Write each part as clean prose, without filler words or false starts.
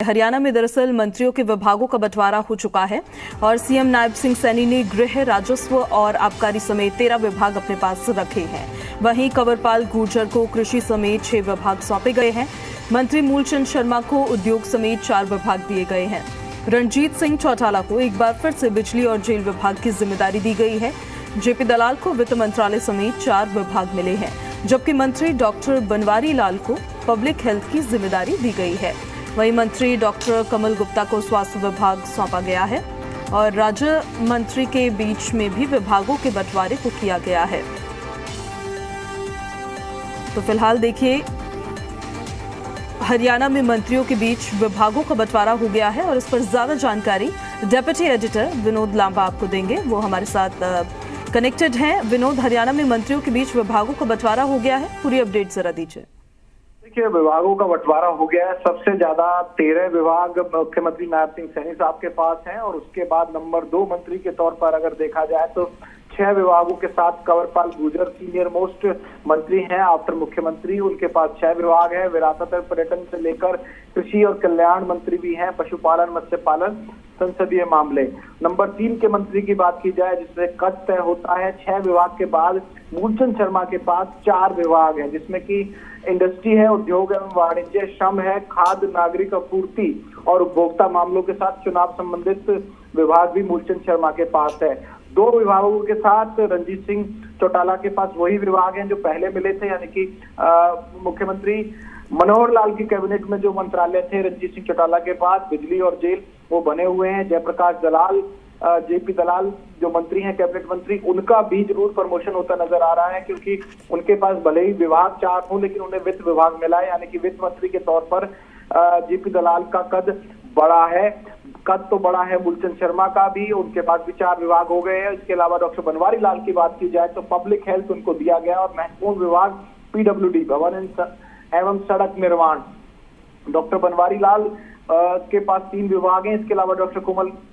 हरियाणा में दरअसल मंत्रियों के विभागों का बंटवारा हो चुका है और सीएम नायब सिंह सैनी ने गृह, राजस्व और आबकारी समेत 13 विभाग अपने पास रखे हैं। वहीं कंवरपाल गुर्जर को कृषि समेत 6 विभाग सौंपे गए हैं। मंत्री मूलचंद शर्मा को उद्योग समेत 4 विभाग दिए गए हैं। रणजीत सिंह चौटाला को एक बार फिर से बिजली और जेल विभाग की जिम्मेदारी दी गई है। जेपी दलाल को वित्त मंत्रालय समेत 4 विभाग मिले हैं, जबकि मंत्री डॉक्टर बनवारी लाल को पब्लिक हेल्थ की जिम्मेदारी दी गई है। वहीं मंत्री डॉक्टर कमल गुप्ता को स्वास्थ्य विभाग सौंपा गया है और राज्य मंत्री के बीच में भी विभागों के बंटवारे को किया गया है। तो फिलहाल देखिए, हरियाणा में मंत्रियों के बीच विभागों का बंटवारा हो गया है और इस पर ज्यादा जानकारी डेप्यूटी एडिटर विनोद लांबा आपको देंगे। वो हमारे साथ कनेक्टेड हैं। विनोद, हरियाणा में मंत्रियों के बीच विभागों का बंटवारा हो गया है, पूरी अपडेट जरा दीजिए। देखिए, विभागों का बंटवारा हो गया है। सबसे ज्यादा 13 विभाग मुख्यमंत्री नायब सिंह सैनी साहब के पास हैं और उसके बाद नंबर 2 मंत्री के तौर पर अगर देखा जाए तो 6 विभागों के साथ कंवरपाल गुर्जर सीनियर मोस्ट मंत्री हैं आफ्टर मुख्यमंत्री। उनके पास 6 विभाग हैं। विरासत और पर्यटन से लेकर कृषि और कल्याण मंत्री भी हैं, पशुपालन, मत्स्य पालन, संसदीय मामले। नंबर 3 के मंत्री की बात की जाए जिससे कद तय होता है। 6 विभाग के बाद मूलचंद शर्मा के पास 4 विभाग हैं, जिसमें कि इंडस्ट्री है, उद्योग एवं वाणिज्य, श्रम है, खाद्य नागरिक आपूर्ति और उपभोक्ता मामलों के साथ चुनाव संबंधित विभाग भी मूलचंद शर्मा के पास है। 2 विभागों के साथ रणजीत सिंह चौटाला के पास वही विभाग हैं जो पहले मिले थे, यानी कि मुख्यमंत्री मनोहर लाल की कैबिनेट में जो मंत्रालय थे रणजीत सिंह चौटाला के पास, बिजली और जेल, वो बने हुए हैं। जयप्रकाश दलाल, जेपी दलाल जो मंत्री हैं, कैबिनेट मंत्री, उनका भी जरूर प्रमोशन होता नजर आ रहा है, क्योंकि उनके पास भले ही विभाग 4 हो लेकिन उन्हें वित्त विभाग मिला है, यानी कि वित्त मंत्री के तौर पर जेपी दलाल का कद बड़ा है। कद तो बड़ा है मूलचंद शर्मा का भी, उनके पास भी 4 विभाग हो गए हैं। इसके अलावा डॉक्टर बनवारी लाल की बात की जाए तो पब्लिक हेल्थ उनको दिया गया और महत्वपूर्ण विभाग पीडब्ल्यूडी, भवन एवं सड़क निर्माण, डॉक्टर बनवारी लाल के पास 3 विभाग हैं। इसके अलावा डॉक्टर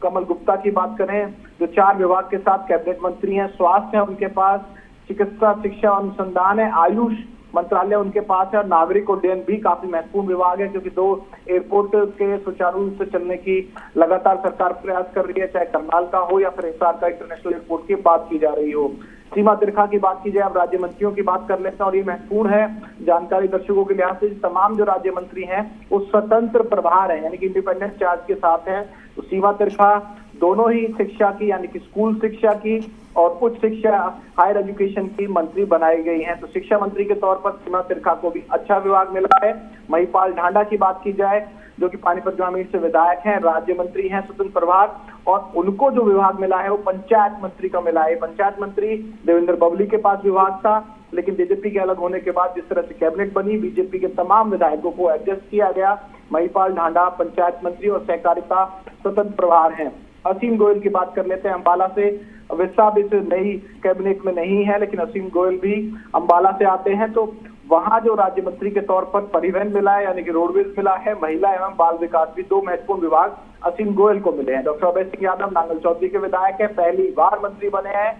कमल गुप्ता की बात करें जो 4 विभाग के साथ कैबिनेट मंत्री हैं। स्वास्थ्य है उनके पास, चिकित्सा, शिक्षा, अनुसंधान है, आयुष मंत्रालय उनके पास है और नागरिक उड्डयन भी काफी महत्वपूर्ण विभाग है, क्योंकि 2 एयरपोर्ट के सुचारू रूप से चलने की लगातार सरकार प्रयास कर रही है, चाहे करनाल का हो या फिर हिसार का इंटरनेशनल एयरपोर्ट की बात की जा रही हो। सीमा तिरखा की बात की जाए, अब राज्य मंत्रियों की बात कर लेते हैं और ये महत्वपूर्ण है जानकारी दर्शकों के लिहाज से। तमाम जो राज्य मंत्री हैं वो स्वतंत्र प्रभार है, यानी कि इंडिपेंडेंट चार्ज के साथ हैं। तो सीमा तिरखा दोनों ही शिक्षा की, यानी कि स्कूल शिक्षा की और उच्च शिक्षा, हायर एजुकेशन की मंत्री बनाई गई हैं। तो शिक्षा मंत्री के तौर पर सीमा तिरखा को भी अच्छा विभाग मिला है। महिपाल ढांडा की बात की जाए जो कि पानीपत ग्रामीण से विधायक हैं, राज्य मंत्री हैं, स्वतंत्र प्रभार, और उनको जो विभाग मिला है वो पंचायत मंत्री का मिला है। पंचायत मंत्री देवेंद्र बबली के पास विभाग था, लेकिन बीजेपी के अलग होने के बाद जिस तरह से कैबिनेट बनी, बीजेपी के तमाम विधायकों को एडजस्ट किया गया। महिपाल ढांडा पंचायत मंत्री और सहकारिता स्वतंत्र प्रभार हैं। असीम गोयल की बात कर लेते हैं अंबाला से। विसाब इस नई कैबिनेट में नहीं है, लेकिन असीम गोयल भी अंबाला से आते हैं। तो वहां जो राज्य मंत्री के तौर पर परिवहन मिला है, यानी कि रोडवेज मिला है, महिला एवं बाल विकास भी 2 महत्वपूर्ण विभाग असीम गोयल को मिले हैं। डॉक्टर अभय सिंह यादव नांगल चौधरी के विधायक हैं, पहली बार मंत्री बने हैं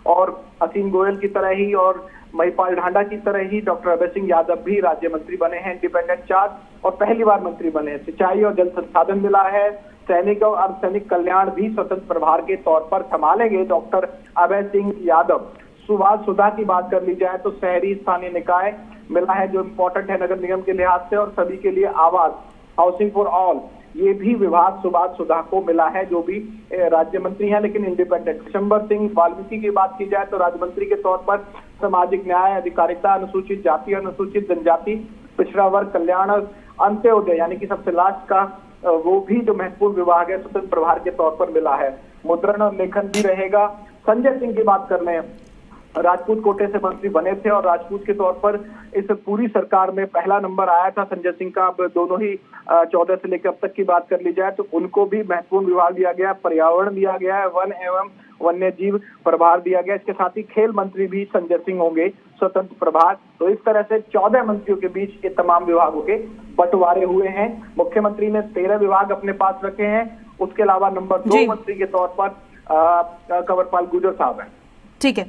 और असीम गोयल की तरह ही और महिपाल ढांडा की तरह ही डॉक्टर अभय सिंह यादव भी राज्य मंत्री बने हैं, इंडिपेंडेंट चार्ज, और पहली बार मंत्री बने हैं। सिंचाई और जल संसाधन मिला है। सैनिक और अर्धसैनिक कल्याण भी स्वतंत्र प्रभार के तौर पर संभालेंगे डॉक्टर अभय सिंह यादव। सुभाष सुधा की बात कर ली जाए तो शहरी स्थानीय निकाय मिला है जो इम्पोर्टेंट है नगर निगम के लिहाज से, और सभी के लिए आवास, हाउसिंग फॉर ऑल, ये भी विभाग सुभाष सुधा को मिला है जो भी राज्य मंत्री हैं लेकिन इंडिपेंडेंट। शंबर सिंह वाल्मीकि की बात की जाए तो राज्य मंत्री के तौर पर सामाजिक न्याय, अधिकारिता, अनुसूचित जाति, अनुसूचित जनजाति, पिछड़ा वर्ग कल्याण, अंत्योदय, यानी कि सबसे लास्ट का वो भी जो महत्वपूर्ण विभाग है स्वतंत्र प्रभार के तौर पर मिला है। मुद्रण और लेखन भी रहेगा। संजय सिंह की बात कर लें, राजपूत कोटे से मंत्री बने थे और राजपूत के तौर पर इस पूरी सरकार में पहला नंबर आया था संजय सिंह का। अब दोनों ही 14 से लेकर अब तक की बात कर ली जाए तो उनको भी महत्वपूर्ण विभाग दिया गया, पर्यावरण दिया गया है, वन एवं वन्य जीव प्रभार दिया गया। इसके साथ ही खेल मंत्री भी संजय सिंह होंगे, स्वतंत्र प्रभार। तो इस तरह से 14 मंत्रियों के बीच ये तमाम विभागों के बंटवारे हुए हैं। मुख्यमंत्री ने 13 विभाग अपने पास रखे हैं। उसके अलावा नंबर 2 मंत्री के तौर पर कंवरपाल गुर्जर साहब हैं। ठीक है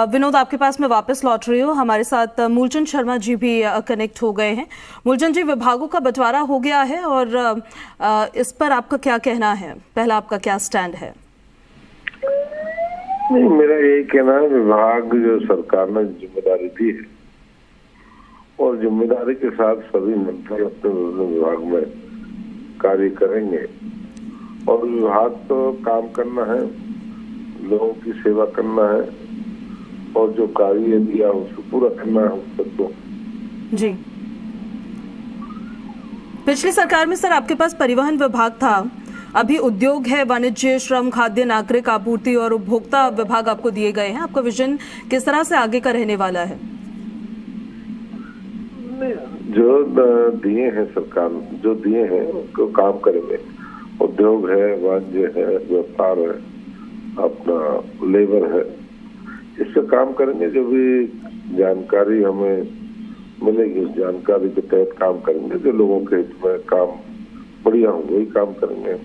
विनोद, आपके पास मैं वापस लौट रही हूँ। हमारे साथ मूलचंद शर्मा जी भी कनेक्ट हो गए हैं। मूलचंद जी, विभागों का बंटवारा हो गया है और इस पर आपका क्या कहना है? पहला आपका क्या स्टैंड है? नहीं, मेरा यही कहना है, विभाग जो सरकार ने जिम्मेदारी दी है और जिम्मेदारी के साथ सभी मंत्री अपने विभाग में कार्य करेंगे और विभाग तो काम करना है, लोगों की सेवा करना है और जो कार्य दिया उसको पूरा करना है उस सबको। जी, पिछली सरकार में सर आपके पास परिवहन विभाग था, अभी उद्योग है, वाणिज्य, श्रम, खाद्य, नागरिक आपूर्ति और उपभोक्ता विभाग आपको दिए गए हैं। आपका विजन किस तरह से आगे का रहने वाला है? जो दिए हैं सरकार, जो दिए हैं उसको काम करेंगे। उद्योग है, वाणिज्य है, व्यापार है, अपना लेबर है, इस पे काम करेंगे। जो भी जानकारी हमें मिलेगी उस जानकारी के तहत काम करेंगे। जो लोगों के हित में काम बढ़िया हो वही काम करेंगे।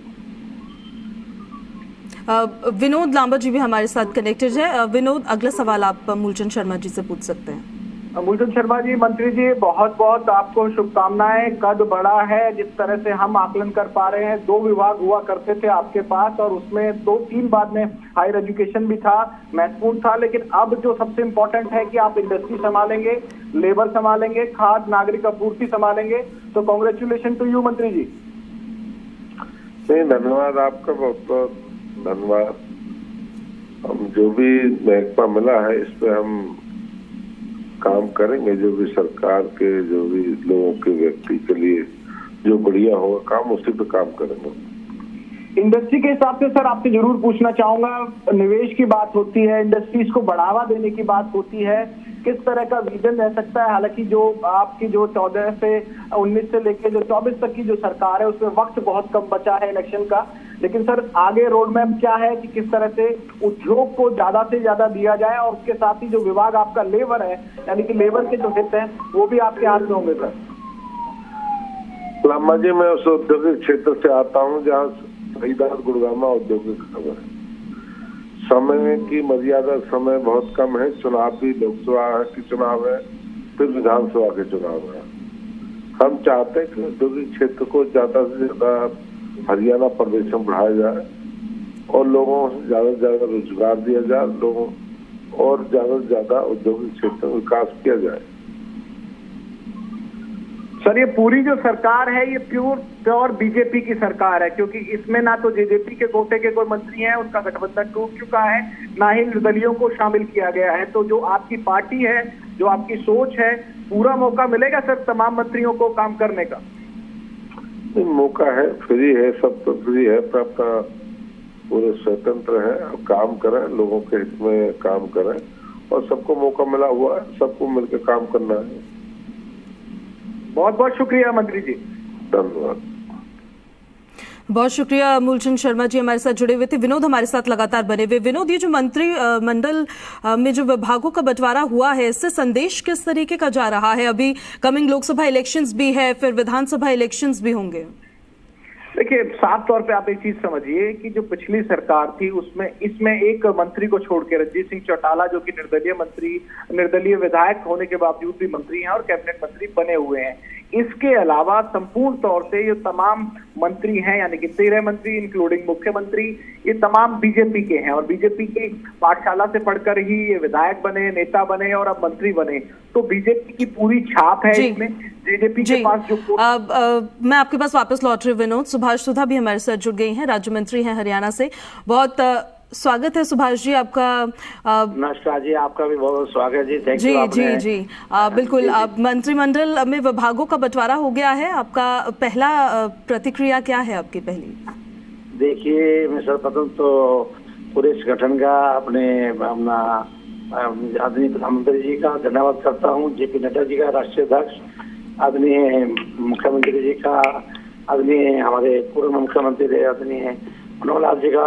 विनोद लांबा जी भी हमारे साथ कनेक्टेड है। विनोद, अगला सवाल आप मूलचंद शर्मा जी से पूछ सकते हैं। मूलचंद शर्मा जी, मंत्री जी बहुत बहुत आपको शुभकामनाएं। कद बड़ा है, जिस तरह से हम आकलन कर पा रहे हैं। 2 विभाग हुआ करते थे आपके पास और उसमें 2-3 बाद में हायर एजुकेशन भी था, महत्वपूर्ण था, लेकिन अब जो सबसे इम्पोर्टेंट है कि आप इंडस्ट्री संभालेंगे, लेबर संभालेंगे, खाद्य नागरिक आपूर्ति संभालेंगे। तो कांग्रेचुलेशन टू यू मंत्री जी। नहीं, धन्यवाद आपका, बहुत बहुत धन्यवाद। हम जो भी महकमा मिला है इस पे हम काम करेंगे। जो भी सरकार के, जो भी लोगों के, व्यक्ति के लिए जो बढ़िया होगा काम, उसी पे काम करेंगे। इंडस्ट्री के हिसाब से सर आपसे जरूर पूछना चाहूंगा, निवेश की बात होती है, इंडस्ट्रीज को बढ़ावा देने की बात होती है, किस तरह का विजन रह सकता है? हालांकि जो आपकी जो 14 से 19 से लेकर जो 24 तक की जो सरकार है उसमें वक्त बहुत कम बचा है इलेक्शन का, लेकिन सर आगे रोड मैप क्या है कि किस तरह से उद्योग को ज्यादा से ज्यादा दिया जाए और उसके साथ ही जो विभाग आपका लेबर है, यानी कि लेबर के जो हित हैं वो भी आपके हाथ में होंगे सर? लांबा जी, मैं उस औद्योगिक क्षेत्र से आता हूँ जहाँ शहीदार गुड़गामा औद्योगिक खबर है। समय की मर्यादा, समय बहुत कम है। चुनाव भी लोकसभा के चुनाव है, फिर विधानसभा के चुनाव है। हम चाहते हैं कि औद्योगिक क्षेत्र को ज्यादा से ज्यादा हरियाणा प्रदेश में बढ़ाया जाए और लोगों से ज्यादा रोजगार दिया जाए, लोगों और ज्यादा से ज्यादा औद्योगिक क्षेत्र में विकास किया जाए। सर ये पूरी जो सरकार है ये प्योर बीजेपी की सरकार है, क्योंकि इसमें ना तो जेजेपी के कोटे के कोई मंत्री हैं, उनका गठबंधन टूट चुका है, ना ही निर्दलियों को शामिल किया गया है। तो जो आपकी पार्टी है, जो आपकी सोच है, पूरा मौका मिलेगा सर तमाम मंत्रियों को काम करने का? मौका है, फ्री है, सब तो फ्री है, पर अपना पूरे स्वतंत्र है, काम करें, लोगों के हित में काम करें और सबको मौका मिला हुआ है, सबको मिलकर काम करना है। बहुत बहुत शुक्रिया मंत्री जी। धन्यवाद। बहुत शुक्रिया मूलचंद शर्मा जी हमारे साथ जुड़े हुए थे। विनोद हमारे साथ लगातार बने हुए। विनोद, ये जो मंत्री मंडल में जो विभागों का बंटवारा हुआ है, इससे संदेश किस तरीके का जा रहा है? अभी कमिंग लोकसभा इलेक्शंस भी है, फिर विधानसभा इलेक्शंस भी होंगे। देखिए, साफ तौर पे आप एक चीज समझिए कि जो पिछली सरकार थी उसमें इसमें एक मंत्री को छोड़ के रणजीत सिंह चौटाला, जो कि निर्दलीय विधायक होने के बावजूद भी मंत्री हैं और कैबिनेट मंत्री बने हुए हैं। इसके अलावा संपूर्ण तौर से ये तमाम मंत्री हैं, यानी कि 13 मंत्री इंक्लूडिंग मुख्यमंत्री, ये तमाम बीजेपी के हैं और बीजेपी की पाठशाला से पढ़कर ही ये विधायक बने, नेता बने और अब मंत्री बने। तो बीजेपी की पूरी छाप है इसमें। जेजेपी के पास जो मैं आपके पास वापस लौट रही हूँ विनोद। सुभाष सुधा भी हमारे साथ जुड़ गई हैं, राज्य मंत्री हैं हरियाणा से। बहुत स्वागत है सुभाष जी आपका। नमस्कार जी, आपका भी बहुत बहुत स्वागत जी। Thank you. जी जी बिल्कुल। मंत्रिमंडल में विभागों का बंटवारा हो गया है, आपका पहला प्रतिक्रिया क्या है आपकी पहली? देखिए, मैं सर्वप्रथम तो पूरे इस गठन का अपना आदरणीय प्रधानमंत्री जी का धन्यवाद करता हूँ, जेपी नड्डा जी का राष्ट्रीय अध्यक्ष, आदरणीय मुख्यमंत्री जी का, आदरणीय हमारे पूर्व मुख्यमंत्री आदरणीय मनोहर लाल जी का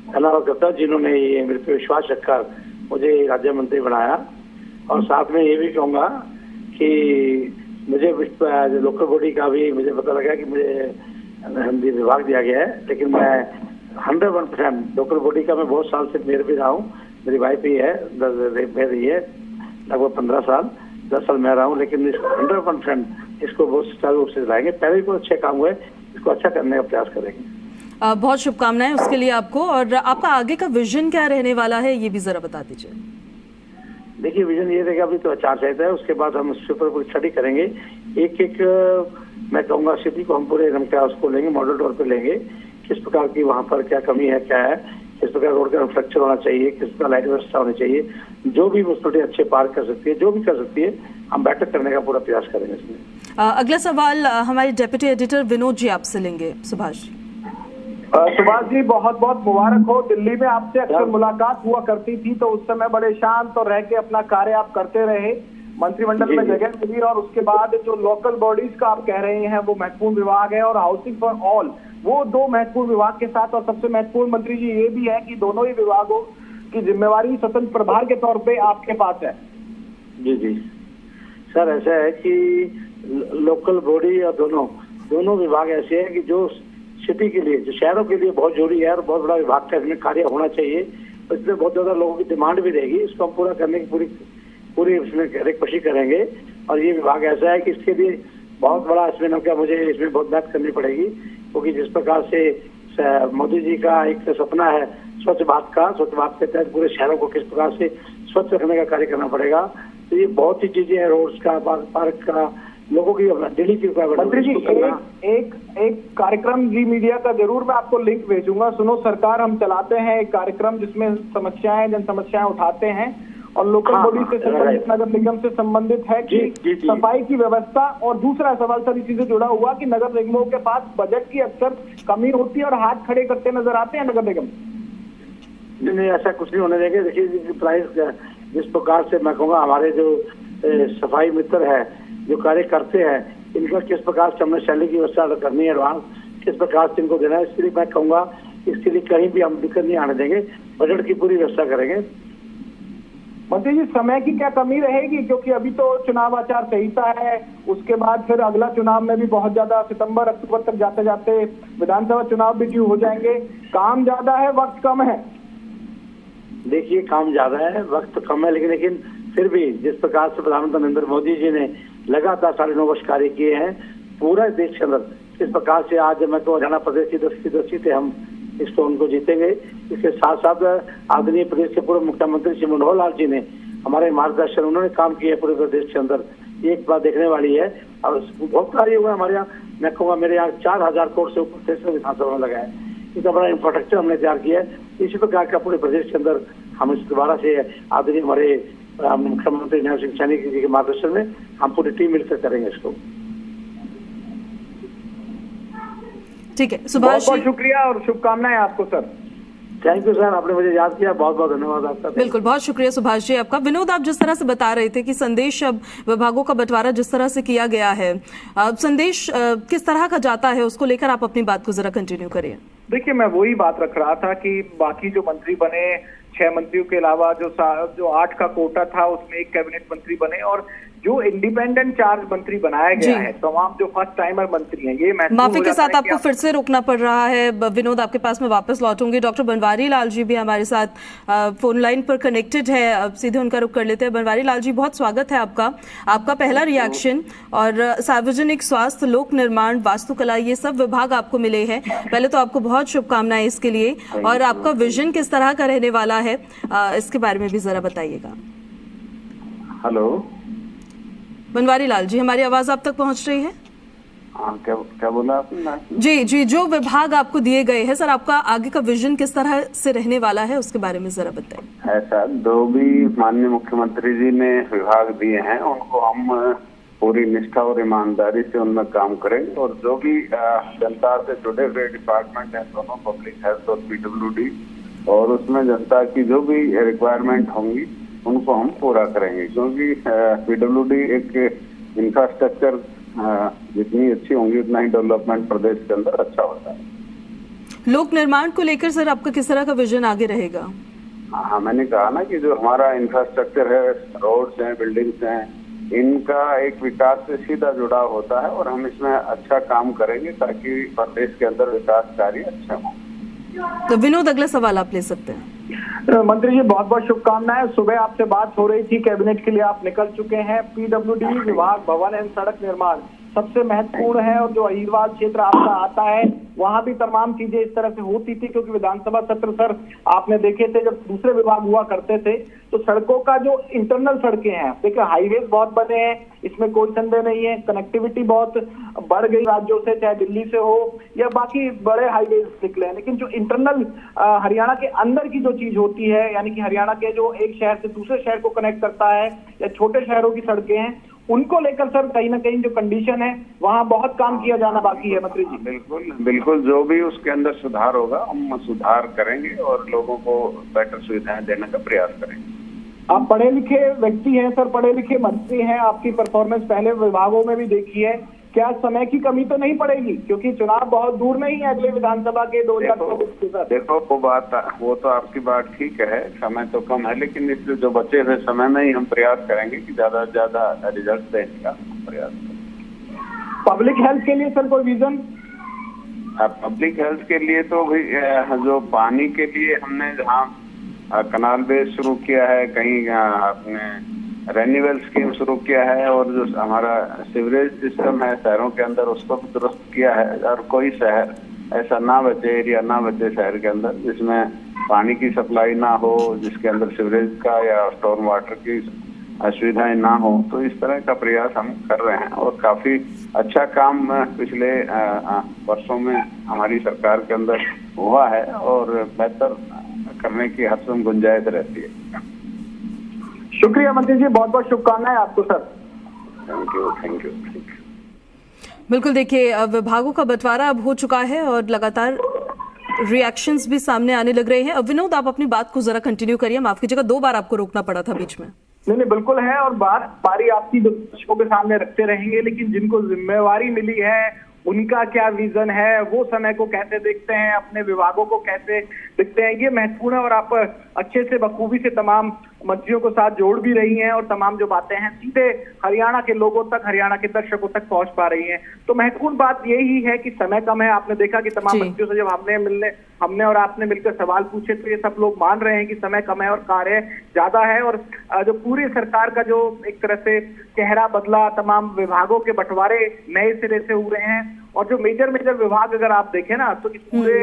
धन्यवाद करता हूँ, जिन्होंने ये मेरे पे विश्वास रखकर मुझे राज्य मंत्री बनाया। और साथ में ये भी कहूँगा कि मुझे लोकल बॉडी का भी मुझे पता लगा कि मुझे हिंदी विभाग दिया गया है, लेकिन मैं 101% लोकल बॉडी का मैं बहुत साल से मेयर भी रहा हूँ, मेरी वाइफ ही है, रह रही है लगभग 15 साल, 10 साल मैं रहा हूँ, लेकिन इसको 100% इसको बहुत सुचारू रूप से चलाएंगे। पहले भी बहुत अच्छे काम हुए, इसको अच्छा करने का प्रयास करेंगे। बहुत शुभकामनाएं उसके लिए आपको। और आपका आगे का विजन क्या रहने वाला है, ये भी जरा बता दीजिए। देखिए, विजन ये रहेगा, अभी तो आचार संहिता है, उसके बाद हम उसके ऊपर पूरी स्टडी करेंगे। एक मैं कहूँगा सिटी को हम पूरे एकदम क्या उसको लेंगे, मॉडल तौर पे लेंगे, किस प्रकार की वहाँ पर क्या कमी है, क्या है, किस प्रकार रोड का इंफ्रास्ट्रक्चर होना चाहिए, किस प्रकार लाइट व्यवस्था होनी चाहिए, जो भी मुस्तफी अच्छे पार्क कर सकती है, जो भी कर सकती है, हम बैठक करने का पूरा प्रयास करेंगे इसमें। अगला सवाल हमारे डेप्यूटी एडिटर विनोद जी आपसे लेंगे। सुभाष जी। सुभाष जी, बहुत बहुत मुबारक हो। दिल्ली में आपसे अक्सर मुलाकात हुआ करती थी, तो उस समय बड़े शांत और रह के अपना कार्य आप करते रहे, मंत्रिमंडल में जगह मिली, और उसके बाद जो लोकल बॉडीज का आप कह रहे हैं वो महत्वपूर्ण विभाग है, और हाउसिंग फॉर ऑल वो 2 महत्वपूर्ण विभाग के साथ, और सबसे महत्वपूर्ण मंत्री जी ये भी है कि दोनों ही विभागों की जिम्मेवारी स्वतंत्र प्रभार के तौर पे आपके पास है। जी जी सर, ऐसा है कि लोकल बॉडी और दोनों विभाग ऐसे हैं कि जो सिटी के लिए, जो शहरों के लिए बहुत जरूरी है, और बहुत बड़ा विभाग का इसमें कार्य होना चाहिए, तो इसमें बहुत ज्यादा लोगों की डिमांड भी रहेगी। इसको हम पूरा करने की पूरी इसमें कोशिश करेंगे। और ये विभाग ऐसा है कि इसके लिए बहुत बड़ा इसमें क्या मुझे इसमें बहुत मेहनत करनी पड़ेगी, क्योंकि जिस प्रकार से मोदी जी का एक सपना है स्वच्छ भारत के तहत पूरे शहरों को किस प्रकार से स्वच्छ रखने का कार्य करना पड़ेगा। तो ये बहुत सी चीजें हैं, रोड्स का, पार्क का, लोगों की डेली की रिक्वायरमेंट। मंत्री जी, एक कार्यक्रम जी मीडिया का जरूर मैं आपको लिंक भेजूंगा। सुनो सरकार हम चलाते हैं एक कार्यक्रम जिसमें जन समस्याएं उठाते हैं, और लोकल बॉडी से संबंधित, नगर निगम से संबंधित है कि सफाई की व्यवस्था। और दूसरा सवाल सर इसी से जुड़ा हुआ कि नगर निगमों के पास बजट की अक्सर कमी होती है और हाथ खड़े करते नजर आते हैं नगर निगम। नहीं, ऐसा कुछ नहीं होने देंगे। देखिए, प्राइस जिस प्रकार से मैं कहूँगा हमारे जो सफाई मित्र है, जो कार्य करते हैं, इनका किस प्रकार से हमने सैलरी की व्यवस्था करनी है, एडवांस किस प्रकार से इनको देना है, इसके लिए मैं कहूँगा इसके लिए कहीं भी हम दिक्कत नहीं आने देंगे, बजट की पूरी व्यवस्था करेंगे। मंत्री जी, समय की क्या कमी रहेगी, क्योंकि अभी तो चुनाव आचार संहिता है, उसके बाद फिर अगला चुनाव में भी बहुत ज्यादा सितंबर अक्टूबर तक जाते जाते विधानसभा चुनाव भी ड्यू हो जाएंगे, काम ज्यादा है वक्त कम है। देखिए, काम ज्यादा है वक्त कम है, लेकिन फिर भी जिस प्रकार से प्रधानमंत्री नरेंद्र मोदी जी ने लगातार 9.5 वर्ष कार्य किए हैं पूरा देश के अंदर, किस प्रकार से आज मैं तो हरियाणा प्रदेश की 10 सीटें हम इसको उनको जीतेंगे। इसके साथ साथ आदरणीय प्रदेश के पूर्व मुख्यमंत्री श्री मनोहर लाल जी ने हमारे मार्गदर्शन, उन्होंने काम किया पूरे प्रदेश के अंदर, एक बात देखने वाली है। और बहुत कार्य हुआ हमारे यहाँ, मैं कहूँगा मेरे यहाँ 4000 करोड़ से ऊपर विधानसभा में लगा है, इतना बड़ा इंफ्रास्ट्रक्चर हमने तैयार किया है। इसी प्रकार का पूरे प्रदेश के अंदर हम इस दोबारा से आदरणीय हमारे मुख्यमंत्री नैब सिंह सैनी जी के मार्गदर्शन में हम पूरी टीम मिलकर करेंगे इसको। ठीक है सुभाष, बहुत शुक्रिया और शुभकामनाएं आपको सर। थैंक यू सर, आपने मुझे याद किया, बहुत बहुत धन्यवाद आपका। बिल्कुल, बहुत शुक्रिया सुभाष जी आपका। विनोद, आप जिस तरह से बता रहे थे कि संदेश अब विभागों का बंटवारा जिस तरह से किया गया है, संदेश किस तरह का जाता है, उसको लेकर आप अपनी बात को जरा कंटिन्यू करिए। देखिए, मैं वही बात रख रहा था कि बाकी जो मंत्री बने, 6 मंत्रियों के अलावा जो 8 का कोटा था उसमें 1 कैबिनेट मंत्री बने, और जो इंडिपेंडेंट चार्ज मंत्री बनाया गया है, तमाम जो फर्स्ट टाइमर मंत्री हैं, ये माफी के साथ आपको फिर से रोकना पड़ रहा है। विनोद, आपके पास मैं वापस लौटूंगी। डॉक्टर बनवारी लाल जी भी हमारे साथ फोन लाइन पर कनेक्टेड है, अब सीधे उनका रुख कर लेते हैं। बनवारी लाल जी, बहुत स्वागत है आपका पहला रिएक्शन। और सार्वजनिक स्वास्थ्य, लोक निर्माण, वास्तुकला, ये सब विभाग आपको मिले हैं। पहले तो आपको बहुत शुभकामनाएं इसके लिए, और आपका विजन किस तरह का रहने वाला है इसके बारे में भी जरा बताइएगा। हेलो बनवारी लाल जी, हमारी आवाज आप तक पहुंच रही है? हाँ, क्या बोला आपने? जी, जो विभाग आपको दिए गए हैं सर, आपका आगे का विजन किस तरह से रहने वाला है उसके बारे में जरा बताइए। ऐसा, जो भी माननीय मुख्यमंत्री जी ने विभाग दिए हैं उनको हम पूरी निष्ठा और ईमानदारी से उनमें काम करेंगे, और जो भी जनता से जुड़े हुए डिपार्टमेंट हैं दोनों, पब्लिक हेल्थ और PWD, और उसमें जनता की जो भी रिक्वायरमेंट होंगी उनको हम पूरा करेंगे, क्योंकि PWD एक इंफ्रास्ट्रक्चर जितनी अच्छी होंगी उतना ही डेवलपमेंट प्रदेश के अंदर अच्छा होता है। लोक निर्माण को लेकर सर आपका किस तरह का विजन आगे रहेगा? हाँ, मैंने कहा ना कि जो हमारा इंफ्रास्ट्रक्चर है, रोड्स हैं, बिल्डिंग्स हैं, इनका एक विकास से सीधा जुड़ाव होता है, और हम इसमें अच्छा काम करेंगे ताकि प्रदेश के अंदर विकास कार्य अच्छे हों। तो विनोद, अगला सवाल आप ले सकते हैं। मंत्री जी बहुत बहुत शुभकामनाएं। सुबह आपसे बात हो रही थी, कैबिनेट के लिए आप निकल चुके हैं। पीडब्ल्यूडी विभाग, भवन एवं सड़क निर्माण सबसे महत्वपूर्ण है और जो अहीरवाल क्षेत्र आपका आता है वहां भी तमाम चीजें इस तरह से होती थी, क्योंकि विधानसभा सत्र सर आपने देखे थे जब दूसरे विभाग हुआ करते थे तो सड़कों का जो इंटरनल सड़कें हैं, देखिए हाईवेज बहुत बने हैं, इसमें कोई संदेह नहीं है, कनेक्टिविटी बहुत बढ़ गई राज्यों से, चाहे दिल्ली से हो या बाकी बड़े हाईवेज निकले हैं, लेकिन जो इंटरनल हरियाणा के अंदर की जो चीज होती है, यानी कि हरियाणा के जो एक शहर से दूसरे शहर को कनेक्ट करता है या छोटे शहरों की सड़कें हैं, उनको लेकर सर कहीं ना कहीं जो कंडीशन है वहाँ बहुत काम किया जाना बाकी है मंत्री जी। बिल्कुल बिल्कुल, जो भी उसके अंदर सुधार होगा हम सुधार करेंगे और लोगों को बेटर सुविधाएं देने का प्रयास करेंगे। आप पढ़े लिखे व्यक्ति हैं सर, पढ़े लिखे मंत्री हैं, आपकी परफॉर्मेंस पहले विभागों में भी देखी है, क्या समय की कमी तो नहीं पड़ेगी? क्योंकि चुनाव बहुत दूर नहीं है अगले विधानसभा के 2024। देखो वो तो आपकी बात ठीक है, समय तो कम है, लेकिन इस जो बचे हुए समय में ही हम प्रयास करेंगे कि ज्यादा से ज्यादा रिजल्ट देने का प्रयास करें। पब्लिक हेल्थ के लिए सर कोई विजन? पब्लिक हेल्थ के लिए तो भाई जो पानी के लिए हमने जहाँ कनाल बेस शुरू किया है, कहीं अपने रेन्यूअल स्कीम शुरू किया है, और जो हमारा सीवरेज सिस्टम है शहरों के अंदर उसको भी दुरुस्त किया है, और कोई शहर ऐसा ना बचे, एरिया ना बचे शहर के अंदर जिसमें पानी की सप्लाई ना हो, जिसके अंदर सीवरेज का या स्टॉर्म वाटर की सुविधाएं ना हो। तो इस तरह का प्रयास हम कर रहे हैं और काफी अच्छा काम पिछले वर्षों में हमारी सरकार के अंदर हुआ है और बेहतर करने की हर समय गुंजाइश रहती है। शुक्रिया मंत्री जी, बहुत बहुत शुभकामनाएं आपको sir. Thank you thank you. बिल्कुल, देखिए विभागों का बंटवारा अब हो चुका है और लगातार रिएक्शंस भी सामने आने लग रहे हैं। अब विनोद, आप अपनी बात को जरा कंटिन्यू करिए, माफ कीजिएगा 2 बार आपको रोकना पड़ा था बीच में। नहीं बिल्कुल है, और बारी आपकी दर्शकों के सामने रखते रहेंगे, लेकिन जिनको जिम्मेवारी मिली है उनका क्या विजन है, वो समय को कैसे देखते हैं, अपने विभागों को कैसे देखते हैं, ये महत्वपूर्ण है। और आप अच्छे से बखूबी से तमाम मंत्रियों को साथ जोड़ भी रही हैं और तमाम जो बातें हैं सीधे हरियाणा के लोगों तक, हरियाणा के दर्शकों तक पहुंच पा रही हैं। तो महत्वपूर्ण बात यही है कि समय कम है। आपने देखा कि तमाम मंत्रियों से जब हमने और आपने मिलकर सवाल पूछे तो ये सब लोग मान रहे हैं कि समय कम है और कार्य ज्यादा है। और जो पूरी सरकार का जो एक तरह से चेहरा बदला, तमाम विभागों के बंटवारे नए सिरे से हो रहे हैं, और जो मेजर विभाग अगर आप देखें ना तो इस पूरे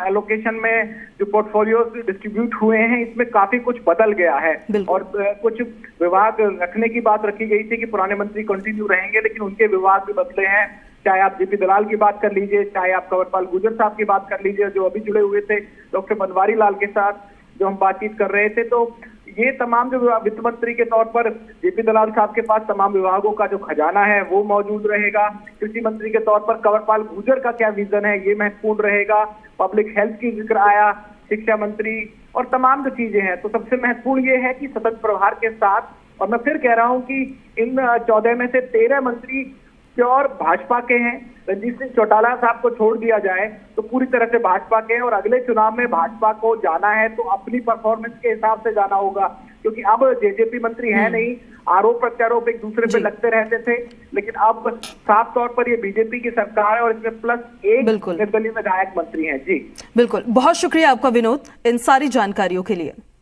एलोकेशन में जो पोर्टफोलियो डिस्ट्रीब्यूट हुए हैं इसमें काफी कुछ बदल गया है। और कुछ विभाग रखने की बात रखी गई थी कि पुराने मंत्री कंटिन्यू रहेंगे, लेकिन उनके विभाग भी बदले हैं। चाहे आप जेपी दलाल की बात कर लीजिए, चाहे आप कंवरपाल गुर्जर साहब की बात कर लीजिए, जो अभी जुड़े हुए थे डॉक्टर बनवारी लाल के साथ जो हम बातचीत कर रहे थे। तो ये तमाम जो वित्त मंत्री के तौर पर जेपी दलाल साहब के पास तमाम विभागों का जो खजाना है वो मौजूद रहेगा। कृषि मंत्री के तौर पर कंवरपाल गुर्जर का क्या विजन है ये महत्वपूर्ण रहेगा। पब्लिक हेल्थ की जिक्र आया, शिक्षा मंत्री और तमाम जो चीजें हैं। तो सबसे महत्वपूर्ण ये है कि सतत प्रभार के साथ, और मैं फिर कह रहा हूं कि इन 14 में से 13 मंत्री प्योर भाजपा के हैं। रणजीत सिंह चौटाला साहब को छोड़ दिया जाए तो पूरी तरह से भाजपा के हैं, और अगले चुनाव में भाजपा को जाना है तो अपनी परफॉर्मेंस के हिसाब से जाना होगा, क्योंकि अब जेजेपी मंत्री है नहीं, आरोप प्रत्यारोप एक दूसरे पे लगते रहते थे, लेकिन अब साफ तौर पर ये बीजेपी की सरकार है और इसमें +1 निर्दलीय विधायक मंत्री हैं। जी बिल्कुल, बहुत शुक्रिया आपका विनोद इन सारी जानकारियों के लिए।